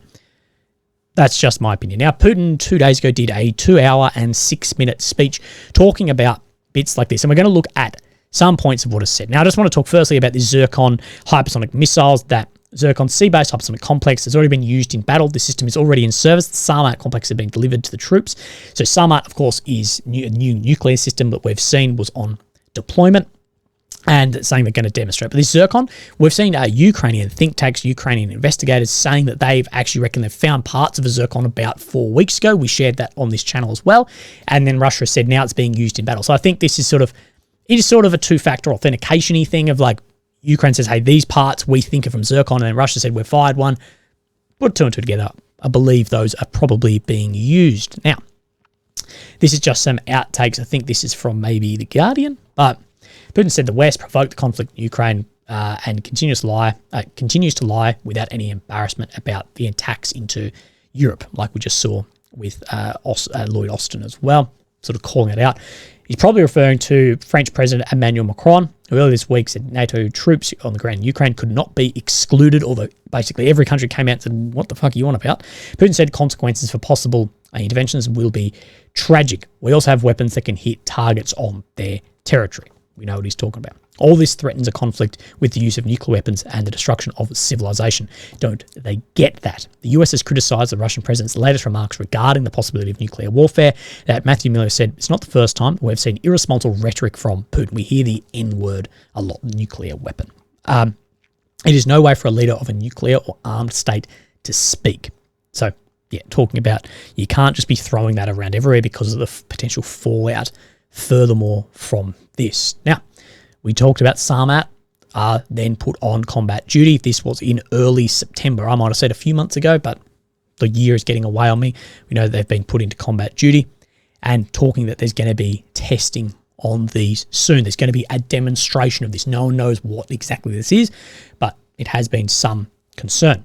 That's just my opinion. Now, Putin 2 days ago did a 2-hour and 6-minute speech talking about bits like this, and we're going to look at some points of what is said. Now, I just want to talk firstly about the Zircon hypersonic missiles. That Zircon sea-based hypersonic complex has already been used in battle. The system is already in service. The Sarmat complex has been delivered to the troops. So Sarmat, of course, is a new nuclear system that we've seen was on deployment, and saying they're going to demonstrate. But this Zircon, we've seen Ukrainian think tanks, Ukrainian investigators saying that they've actually reckon they've found parts of a Zircon about 4 weeks ago. We shared that on this channel as well. And then Russia said now it's being used in battle. So I think this is it is sort of a two-factor authentication-y thing of like Ukraine says, hey, these parts we think are from Zircon, and then Russia said we've fired one. Put two and two together. I believe those are probably being used. Now, this is just some outtakes. I think this is from maybe The Guardian, but Putin said the West provoked the conflict in Ukraine and continues to lie without any embarrassment about the attacks into Europe, like we just saw with Lloyd Austin as well, sort of calling it out. He's probably referring to French President Emmanuel Macron, who earlier this week said NATO troops on the ground in Ukraine could not be excluded, although basically every country came out and said, what the fuck are you on about? Putin said consequences for possible interventions will be tragic. We also have weapons that can hit targets on their territory. We know what he's talking about. All this threatens a conflict with the use of nuclear weapons and the destruction of civilization. Don't they get that? The US has criticised the Russian president's latest remarks regarding the possibility of nuclear warfare. That Matthew Miller said, it's not the first time we've seen irresponsible rhetoric from Putin. We hear the N-word a lot, nuclear weapon. It is no way for a leader of a nuclear or armed state to speak. So, yeah, talking about you can't just be throwing that around everywhere because of the potential fallout furthermore from this. Now, we talked about Sarmat then put on combat duty. This was in early September. I might have said a few months ago, but the year is getting away on me. We know they've been put into combat duty and talking that there's going to be testing on these soon. There's going to be a demonstration of this. No one knows what exactly this is, but it has been some concern.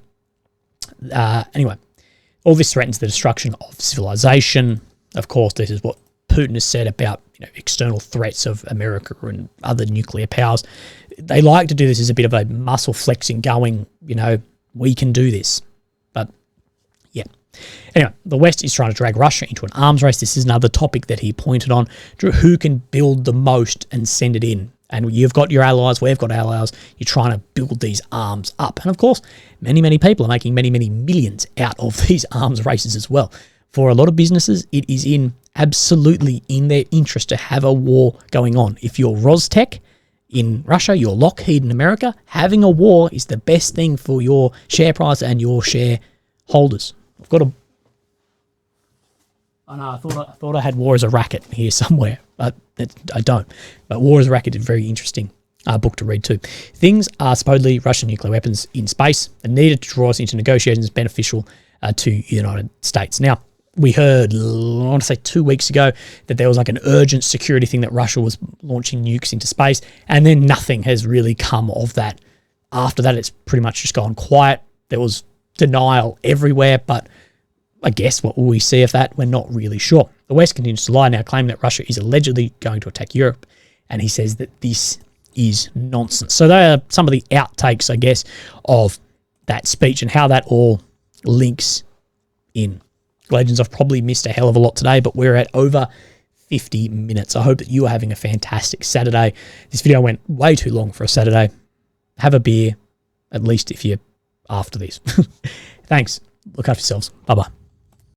Anyway, all this threatens the destruction of civilization. Of course, this is what Putin has said about external threats of America and other nuclear powers. They like to do this as a bit of a muscle flexing going, we can do this. But yeah. Anyway, the West is trying to drag Russia into an arms race. This is another topic that he pointed on. Who can build the most and send it in? And you've got your allies, we've got allies. You're trying to build these arms up. And of course, many, many people are making many, many millions out of these arms races as well. For a lot of businesses, it is absolutely in their interest to have a war going on. If you're Rostec in Russia, you're Lockheed in America, having a war is the best thing for your share price and your shareholders. I thought I had War as a Racket here somewhere, but I don't. But War as a Racket is a very interesting book to read too. Things are supposedly Russian nuclear weapons in space and needed to draw us into negotiations beneficial to the United States. Now, we heard, I want to say 2 weeks ago, that there was like an urgent security thing that Russia was launching nukes into space, and then nothing has really come of that. After that, it's pretty much just gone quiet. There was denial everywhere, but I guess what will we see of that? We're not really sure. The West continues to lie now, claiming that Russia is allegedly going to attack Europe, and he says that this is nonsense. So they are some of the outtakes, I guess, of that speech and how that all links in. Legends, I've probably missed a hell of a lot today, but we're at over 50 minutes. I hope that you are having a fantastic Saturday. This video went way too long for a Saturday. Have a beer, at least if you're after this. Thanks. Look after yourselves. Bye-bye.